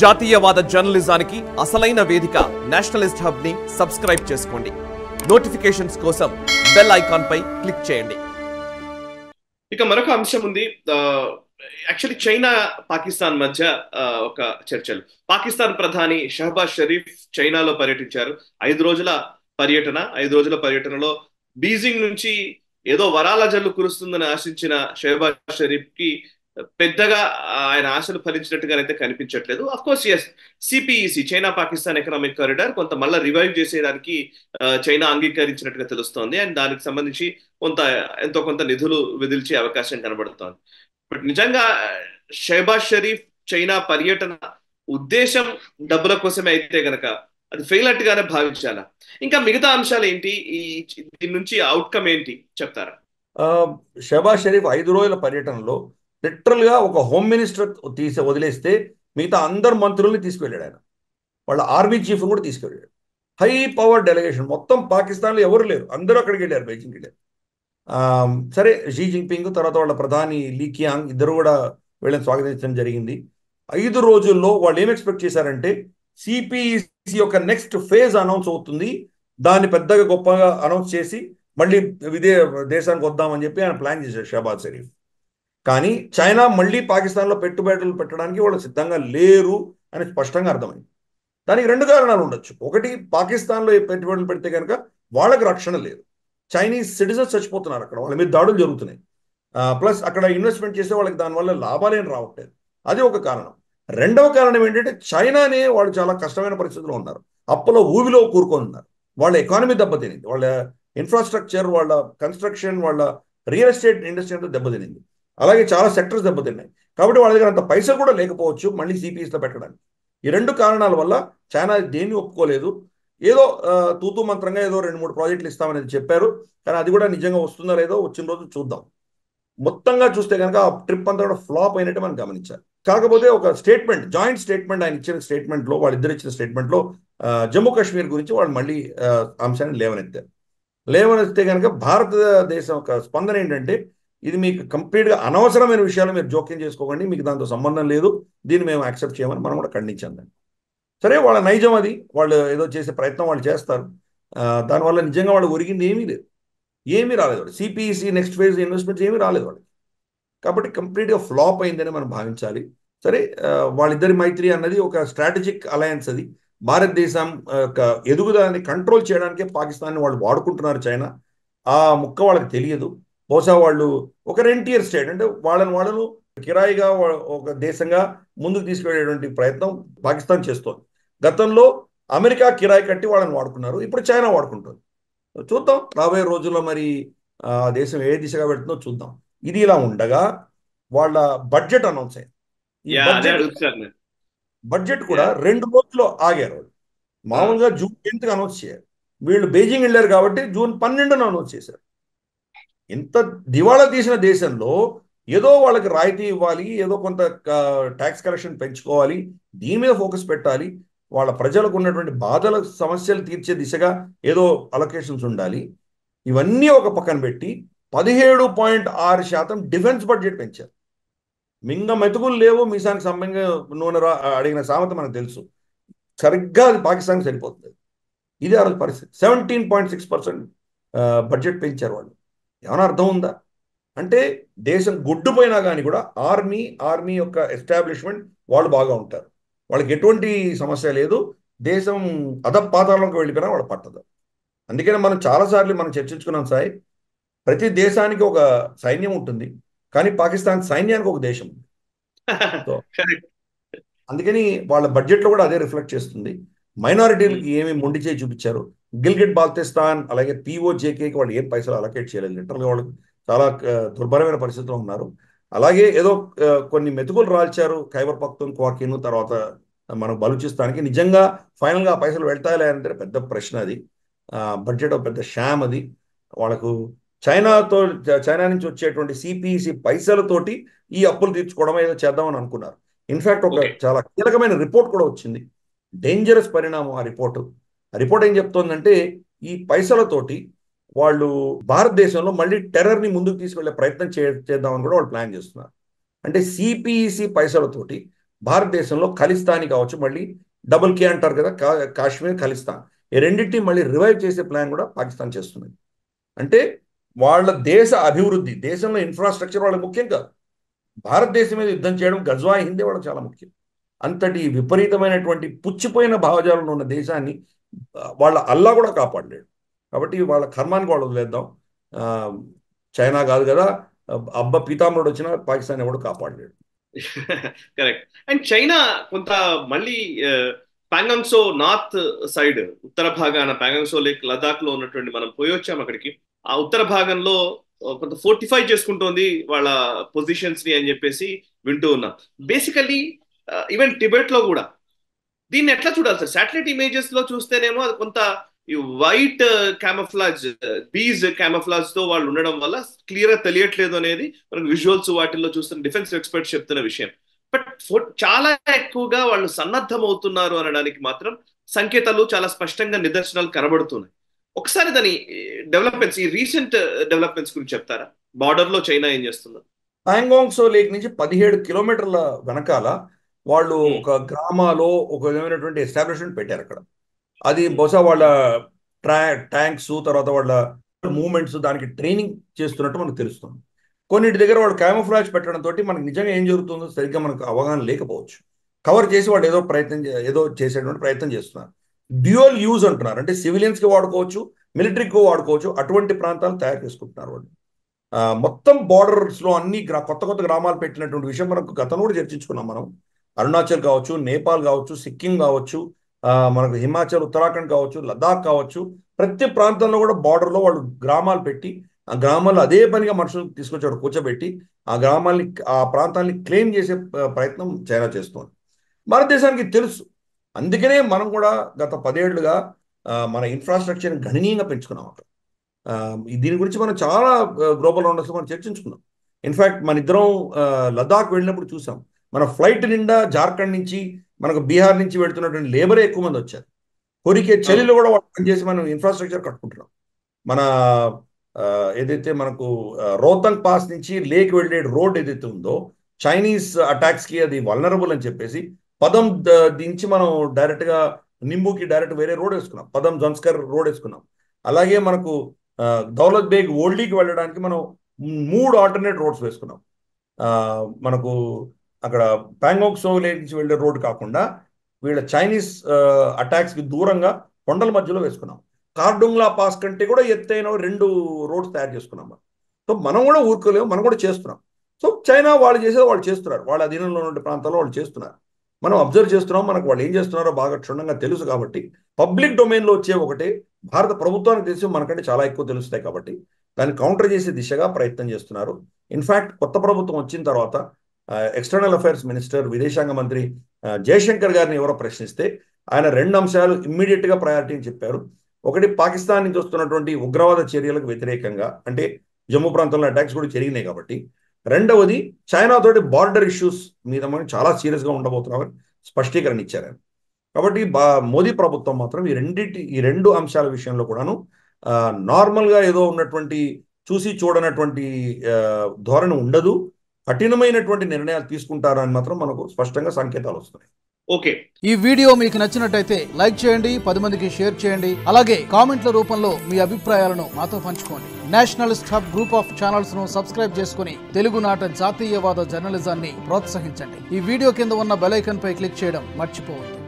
జాతీయవాద జర్నలిజానికి అసలైన వేదిక నేషనలిస్ట్ హబ్ ని సబ్స్క్రైబ్ చేసుకోండి. నోటిఫికేషన్స్ కోసం బెల్ ఐకాన్ పై క్లిక్ చేయండి. ఇక మరొక అంశం ఉంది. యాక్చువల్లీ చైనా పాకిస్తాన్ మధ్య ఒక చర్చలు. పాకిస్తాన్ ప్రధాని షహబాజ్ షరీఫ్ చైనాలో పర్యటించారు. 5 రోజుల పర్యటనలో బీజింగ్ నుంచి ఏదో వరాల జల్లు కురుస్తుందని ఆశించిన షహబాజ్ షరీఫ్ కి పెద్దగా ఆయన ఆశలు ఫలించినట్టుగానైతే కనిపించట్లేదు. Of course yes, CPEC China Pakistan economic corridor కొంత మళ్ళీ రివైవ్ చేసేయడానికి చైనా అంగీకరించినట్టుగా తెలుస్తోంది. అండ్ దానికి సంబంధించి ఎంతో కొంత నిధులు విధిల్చే అవకాశం కనబడుతోంది. బట్ నిజంగా షహబాజ్ షరీఫ్ చైనా పర్యటన ఉద్దేశం డబ్బుల కోసమే అయితే గనక అది ఫెయిల్ అట్టుగానే భావించాలా? ఇంకా మిగతా అంశాలు ఏంటి? దీని నుంచి అవుట్కమ్ ఏంటి చెప్తారా? షహబాజ్ షరీఫ్ 5 రోజుల పర్యటనలో లిటరల్ గా ఒక హోమ్ మినిస్టర్ వదిలేస్తే మిగతా అందరు మంత్రుల్ని తీసుకువెళ్ళాడు. ఆయన వాళ్ళ ఆర్మీ చీఫ్ కూడా తీసుకువెళ్ళాడు. హై పవర్ డెలిగేషన్, మొత్తం పాకిస్తాన్లో ఎవరు లేరు, అందరూ అక్కడికి వెళ్ళారు, బీజింగ్కి వెళ్ళారు. సరే, షీ జిన్పింగ్ తర్వాత వాళ్ళ ప్రధాని లీ కియాంగ్ ఇద్దరు కూడా వీళ్ళని స్వాగతించడం జరిగింది. 5 రోజుల్లో వాళ్ళు ఏం ఎక్స్పెక్ట్ చేశారంటే సిపిఈసి యొక్క నెక్స్ట్ ఫేజ్ అనౌన్స్ అవుతుంది, దాన్ని పెద్దగా గొప్పగా అనౌన్స్ చేసి మళ్ళీ దేశానికి వద్దామని చెప్పి ఆయన ప్లాన్ చేశారు షహబాజ్ షరీఫ్. కానీ చైనా మళ్ళీ పాకిస్తాన్లో పెట్టుబడులు పెట్టడానికి వాళ్ళు సిద్ధంగా లేరు అని స్పష్టంగా అర్థమైంది. దానికి 2 కారణాలు ఉండొచ్చు. ఒకటి, పాకిస్తాన్లో పెట్టుబడులు పెడితే కనుక వాళ్ళకి రక్షణ లేదు, చైనీస్ సిటిజన్స్ చచ్చిపోతున్నారు, అక్కడ వాళ్ళ మీద దాడులు జరుగుతున్నాయి. ప్లస్ అక్కడ ఇన్వెస్ట్మెంట్ చేసే వాళ్ళకి దానివల్ల లాభాలేం రావట్లేదు, అది ఒక కారణం. రెండవ కారణం ఏంటంటే చైనానే వాళ్ళు చాలా కష్టమైన పరిస్థితుల్లో ఉన్నారు, అప్పులో ఊబిలో కూరుకొని ఉన్నారు, వాళ్ళ ఎకానమీ దెబ్బతినింది, వాళ్ళ ఇన్ఫ్రాస్ట్రక్చర్, వాళ్ళ కన్స్ట్రక్షన్, వాళ్ళ రియల్ ఎస్టేట్ ఇండస్ట్రీ అంతా దెబ్బతినింది, అలాగే చాలా సెక్టర్స్ దెబ్బతిన్నాయి. కాబట్టి వాళ్ళ దగ్గర అంత పైసలు కూడా లేకపోవచ్చు మళ్ళీ సిపిఎస్లో పెట్టడానికి. ఈ 2 కారణాల వల్ల చైనా దేన్ని ఒప్పుకోలేదు. ఏదో తూతూ మంత్రంగా ఏదో 2-3 ప్రాజెక్టులు ఇస్తామనేది చెప్పారు, కానీ అది కూడా నిజంగా వస్తుందో లేదో వచ్చిన రోజు చూద్దాం. మొత్తంగా చూస్తే కనుక ఆ ట్రిప్ అంతా కూడా ఫ్లాప్ అయినట్టు మనం గమనించాలి. కాకపోతే ఒక స్టేట్మెంట్, జాయింట్ స్టేట్మెంట్ ఆయన ఇచ్చిన స్టేట్మెంట్లో, వాళ్ళిద్దరు ఇచ్చిన స్టేట్మెంట్లో జమ్మూ కాశ్మీర్ గురించి వాళ్ళు మళ్ళీ అంశాన్ని లేవనెత్తే కనుక భారతదేశం యొక్క స్పందన ఏంటంటే ఇది మీకు కంప్లీట్గా అనవసరమైన విషయాలు మీరు జోక్యం చేసుకోకండి, మీకు దాంతో సంబంధం లేదు, దీన్ని మేము యాక్సెప్ట్ చేయమని మనం కూడా ఖండించాం. దాన్ని సరే, వాళ్ళ నైజం అది, వాళ్ళు ఏదో చేసే ప్రయత్నం వాళ్ళు చేస్తారు. దానివల్ల నిజంగా వాళ్ళు ఒరిగింది ఏమీ లేదు, ఏమీ రాలేదు. వాళ్ళు సిపిఈసి నెక్స్ట్ ఫేజ్ ఇన్వెస్ట్మెంట్స్ ఏమీ రాలేదు వాళ్ళకి. కాబట్టి కంప్లీట్గా ఫ్లాప్ అయిందని మనం భావించాలి. సరే, వాళ్ళిద్దరి మైత్రి అన్నది ఒక స్ట్రాటజిక్ అలయన్స్. అది భారతదేశం యొక్క ఎదుగుదలని కంట్రోల్ చేయడానికే పాకిస్తాన్ని వాళ్ళు వాడుకుంటున్నారు చైనా. ఆ ముక్క వాళ్ళకి తెలియదు. బహుశా వాళ్ళు ఒక రెంటియర్ స్టేట్ అంటే వాళ్ళను కిరాయిగా ఒక దేశంగా ముందుకు తీసుకెళ్లేటువంటి ప్రయత్నం పాకిస్తాన్ చేస్తోంది. గతంలో అమెరికా కిరాయి కట్టి వాళ్ళని వాడుకున్నారు, ఇప్పుడు చైనా వాడుకుంటుంది. చూద్దాం రాబోయే రోజుల్లో మరి దేశం ఏ దిశగా పెడుతుందో చూద్దాం. ఇది ఇలా ఉండగా వాళ్ళ బడ్జెట్ అనౌన్స్ అయింది. ఈ బడ్జెట్ కూడా 2 రోజుల్లో ఆగారు వాళ్ళు. మామూలుగా జూన్ 10th అనౌన్స్ చేయాలి, వీళ్ళు బీజింగ్ వెళ్ళారు కాబట్టి జూన్ 12న అనౌన్స్ చేశారు. ఇంత దివాళా తీసిన దేశంలో ఏదో వాళ్ళకి రాయితీ ఇవ్వాలి, ఏదో కొంత ట్యాక్స్ కలెక్షన్ పెంచుకోవాలి, దీని మీద ఫోకస్ పెట్టాలి, వాళ్ళ ప్రజలకు ఉన్నటువంటి బాధల సమస్యలు తీర్చే దిశగా ఏదో అలొకేషన్స్ ఉండాలి. ఇవన్నీ ఒక పక్కన పెట్టి 17.6% డిఫెన్స్ బడ్జెట్ పెంచారు. మింగ మెతుకులు లేవు మీసానికి సంబంధంగా నూనె అడిగిన సామెత మనకు తెలుసు. సరిగ్గా అది పాకిస్తాన్కి సరిపోతుంది. ఇది ఆ రోజు పరిస్థితి. 17.6% బడ్జెట్ పెంచారు వాళ్ళు. ఏమైనా అర్థం ఉందా? అంటే దేశం గుడ్డుపోయినా కానీ కూడా ఆర్మీ యొక్క ఎస్టాబ్లిష్మెంట్ వాళ్ళు బాగా ఉంటారు, వాళ్ళకి ఎటువంటి సమస్య లేదు. దేశం అధపాతాళంలోకి వెళ్ళిపోయినా వాళ్ళు పట్టదు. అందుకనే మనం చాలాసార్లు మనం చర్చించుకున్నాం సాయి, ప్రతి దేశానికి ఒక సైన్యం ఉంటుంది, కానీ పాకిస్తాన్ సైన్యానికి ఒక దేశం ఉంది. సో అందుకని వాళ్ళ బడ్జెట్లో కూడా అదే రిఫ్లెక్ట్ చేస్తుంది. మైనారిటీలకి ఏమి మొండి చేయి చూపించారు. గిల్గిట్ బాల్తిస్తాన్ అలాగే పిఓజేకేకి వాళ్ళు ఏం పైసలు అలొకేట్ చేయలేదు. లిటరల్గా వాళ్ళు చాలా దుర్భరమైన పరిస్థితిలో ఉన్నారు. అలాగే ఏదో కొన్ని మెతుకులు రాల్చారు ఖైబర్ పఖ్తూన్ఖ్వాకిను, తర్వాత మన బలూచిస్తాన్కి. నిజంగా ఫైనల్గా ఆ పైసలు వెళ్తాయలే అంటే పెద్ద ప్రశ్న. అది బడ్జెట్ ఒక పెద్ద షామ్. అది వాళ్ళకు చైనా నుంచి వచ్చేటువంటి సిపిఈసి పైసలతోటి ఈ అప్పులు తీర్చుకోవడం ఏదో చేద్దామని అనుకున్నారు. ఇన్ఫ్యాక్ట్ ఒక చాలా కీలకమైన రిపోర్ట్ కూడా వచ్చింది, డేంజరస్ పరిణామం. ఆ రిపోర్ట్ ఏం చెప్తోందంటే ఈ పైసలతోటి వాళ్ళు భారతదేశంలో మళ్ళీ టెర్రర్ని ముందుకు తీసుకెళ్లే ప్రయత్నం చేద్దామని కూడా వాళ్ళు ప్లాన్ చేస్తున్నారు. అంటే సిపిఈసి పైసలతోటి భారతదేశంలో ఖలిస్తానీ కావచ్చు, మళ్ళీ డబుల్ కే అంటారు కదా, కాశ్మీర్ ఖలిస్తాన్, ఈ రెండింటిని మళ్ళీ రివైవ్ చేసే ప్లాన్ కూడా పాకిస్తాన్ చేస్తుంది. అంటే వాళ్ళ దేశ అభివృద్ధి, దేశంలో ఇన్ఫ్రాస్ట్రక్చర్ వాళ్ళకి ముఖ్యం కాదు. భారతదేశం మీద యుద్ధం చేయడం, గజ్వా హిందీ వాళ్ళకి చాలా ముఖ్యం. అంతటి విపరీతమైనటువంటి పుచ్చిపోయిన భావజాలంలో ఉన్న దేశాన్ని వాళ్ళ అల్లా కూడా కాపాడలేడు. కాబట్టి వాళ్ళ కర్మానికి వాళ్ళు వదిలేద్దాం. చైనా కాదు కదా, అబ్బ పీతాంబరుడు వచ్చినా పాకిస్తాన్ ఎవడు కాపాడలేడు. కరెక్ట్. అండ్ చైనా కొంత మళ్ళీ పాంగాంగ్సో నార్త్ సైడ్, ఉత్తర భాగాన పాంగాంగ్సో లేక్ లదాఖ్ లో ఉన్నటువంటి, మనం పోయి వచ్చాం అక్కడికి, ఆ ఉత్తర భాగంలో కొంత ఫోర్టిఫై చేసుకుంటోంది వాళ్ళ పొజిషన్స్ ని అని చెప్పేసి వింటూ ఉన్నాం. బేసికల్లీ ఈవెన్ టిబెట్ లో కూడా దీన్ని ఎట్లా చూడాలి సార్? శాటిలైట్ ఇమేజెస్ లో చూస్తేనేమో అది కొంత ఈ వైట్ క్యామఫ్లాజ్, బీజ్ క్యామఫ్లాజ్ తో వాళ్ళు ఉండడం వల్ల క్లియర్ గా తెలియట్లేదు అనేది మనకు విజువల్స్ వాటిల్లో చూస్తున్న డిఫెన్స్ ఎక్స్పర్ట్స్ చెప్తున్న విషయం. బట్ చాలా ఎక్కువగా వాళ్ళు సన్నద్ధం అవుతున్నారు అనడానికి మాత్రం సంకేతాలు చాలా స్పష్టంగా నిదర్శనాలు కనబడుతున్నాయి. ఒకసారి దాని డెవలప్మెంట్స్, ఈ రీసెంట్ డెవలప్మెంట్స్ గురించి చెప్తారా? బార్డర్ లో చైనా ఏం చేస్తుందో. పాంగాంగ్సో లేక్ నుంచి 17 కిలోమీటర్ల వెనకాల వాళ్ళు ఒక గ్రామాలో ఒక విధమైనటువంటి ఎస్టాబ్లిష్మెంట్ పెట్టారు అక్కడ. అది బహుశా వాళ్ళ ట్యాంక్స్, తర్వాత వాళ్ళ మూవ్మెంట్స్, దానికి ట్రైనింగ్ చేస్తున్నట్టు మనకు తెలుస్తుంది. కొన్నిటి దగ్గర వాళ్ళు క్యామోఫ్లాజ్ పెట్టడంతో మనకు నిజంగా ఏం జరుగుతుందో సరిగ్గా మనకు అవగాహన లేకపోవచ్చు. కవర్ చేసి వాళ్ళు ఏదో చేసేటువంటి ప్రయత్నం చేస్తున్నారు. డ్యూయల్ యూజ్ అంటున్నారు, అంటే సివిలియన్స్కి వాడుకోవచ్చు, మిలిటరీకి వాడుకోవచ్చు. అటువంటి ప్రాంతాలు తయారు చేసుకుంటున్నారు వాళ్ళు. మొత్తం బార్డర్స్లో అన్ని కొత్త గ్రామాలు పెట్టినటువంటి విషయం మనకు గతంలో కూడా చర్చించుకున్నాం మనం. అరుణాచల్ కావచ్చు, నేపాల్ కావచ్చు, సిక్కిం కావచ్చు, మనకు హిమాచల్, ఉత్తరాఖండ్ కావచ్చు, లదాఖ్ కావచ్చు, ప్రతి ప్రాంతంలో కూడా బార్డర్లో వాళ్ళు గ్రామాలు పెట్టి, ఆ గ్రామాల్లో అదే పనిగా మనుషులు తీసుకొచ్చి కూర్చోబెట్టి ఆ ప్రాంతాన్ని క్లెయిమ్ చేసే ప్రయత్నం చైనా చేస్తుంది. భారతదేశానికి తెలుసు. అందుకనే మనం కూడా గత 10 ఏళ్లుగా మన ఇన్ఫ్రాస్ట్రక్చర్ని గణనీయంగా పెంచుకున్నాం అక్కడ. దీని గురించి మనం చాలా గ్లోబల్ రౌండర్స్లో మనం చర్చించుకున్నాం. ఇన్ఫ్యాక్ట్ మన ఇద్దరం లదాఖ్ వెళ్ళినప్పుడు చూసాం, మన ఫ్లైట్ నిండా జార్ఖండ్ నుంచి, మనకు బీహార్ నుంచి వెళ్తున్నటువంటి లేబరే ఎక్కువ మంది వచ్చారు. కొరికే చలిలో కూడా వాళ్ళు పనిచేసి మనం ఇన్ఫ్రాస్ట్రక్చర్ కట్టుకుంటున్నాం. మన ఏదైతే మనకు రోహతంగ్ పాస్ నుంచి లేక్ వెళ్ళే రోడ్ ఏదైతే ఉందో, చైనీస్ అటాక్స్కి అది వల్నరబుల్ అని చెప్పేసి పదం దించి మనం డైరెక్ట్గా నింబుకి డైరెక్ట్ వేరే రోడ్ వేసుకున్నాం, పదం జన్స్కర్ రోడ్ వేసుకున్నాం. అలాగే మనకు దౌలత్ బేగ్ ఓల్డీకి వెళ్ళడానికి మనం 3 ఆల్టర్నేట్ రోడ్స్ వేసుకున్నాం. మనకు అక్కడ పాంగాంగ్సో లేక్ నుంచి వెళ్ళే రోడ్ కాకుండా వీళ్ళ చైనీస్ అటాక్స్కి దూరంగా కొండల మధ్యలో వేసుకున్నాం. కార్డుంగ్లా పాస్ కంటే కూడా ఎత్తైన 2 రోడ్స్ తయారు చేసుకున్నాం. సో మనం కూడా ఊరుకోలేము, మనం కూడా చేస్తున్నాం. సో చైనా వాళ్ళు చేసేది వాళ్ళు చేస్తున్నారు, వాళ్ళ అధీనంలో ఉన్న ప్రాంతాల్లో వాళ్ళు చేస్తున్నారు. మనం అబ్జర్వ్ చేస్తున్నాం, మనకు వాళ్ళు ఏం చేస్తున్నారో బాగా క్షుణ్ణంగా తెలుసు. కాబట్టి పబ్లిక్ డొమైన్లో వచ్చే ఒకటే భారత ప్రభుత్వానికి తెలిసి మనకంటే చాలా ఎక్కువ తెలుస్తాయి. కాబట్టి దాన్ని కౌంటర్ చేసే దిశగా ప్రయత్నం చేస్తున్నారు. ఇన్ఫ్యాక్ట్ కొత్త ప్రభుత్వం వచ్చిన తర్వాత ఎక్స్టర్నల్ అఫైర్స్ మినిస్టర్, విదేశాంగ మంత్రి జయశంకర్ గారిని ఎవరో ప్రశ్నిస్తే ఆయన 2 అంశాలు ఇమ్మీడియట్గా ప్రయారిటీ అని చెప్పారు. ఒకటి, పాకిస్తాన్ నుంచి వస్తున్నటువంటి ఉగ్రవాద చర్యలకు వ్యతిరేకంగా, అంటే జమ్మూ ప్రాంతంలో అటాక్స్ కూడా జరిగినాయి కాబట్టి. రెండవది, చైనాతోటి బార్డర్ ఇష్యూస్ మీద మనం చాలా సీరియస్గా ఉండబోతున్నామని స్పష్టీకరణ ఇచ్చారు ఆయన. కాబట్టి మోదీ ప్రభుత్వం మాత్రం ఈ 2 అంశాల విషయంలో కూడాను నార్మల్గా ఏదో ఉన్నటువంటి చూసి చూడనటువంటి ధోరణి ఉండదు, కఠినమైనటువంటి నిర్ణయాలు తీసుకుంటారు అని మాత్రం మనకు స్పష్టంగా సంకేతాలు వస్తున్నాయి. ఓకే, ఈ వీడియో మీకు నచ్చినట్టయితే లైక్ చేయండి, 10 మందికి షేర్ చేయండి. అలాగే కామెంట్ల రూపంలో మీ అభిప్రాయాలను మాతో పంచుకోండి. Nationalist hub group of channels ను సబ్స్క్రైబ్ చేసుకుని తెలుగునాట జాతీయవాద జర్నలిజాన్ని ప్రోత్సహించండి. ఈ వీడియో కింద ఉన్న బెల్ ఐకాన్ పై క్లిక్ చేయడం మర్చిపోవద్దు.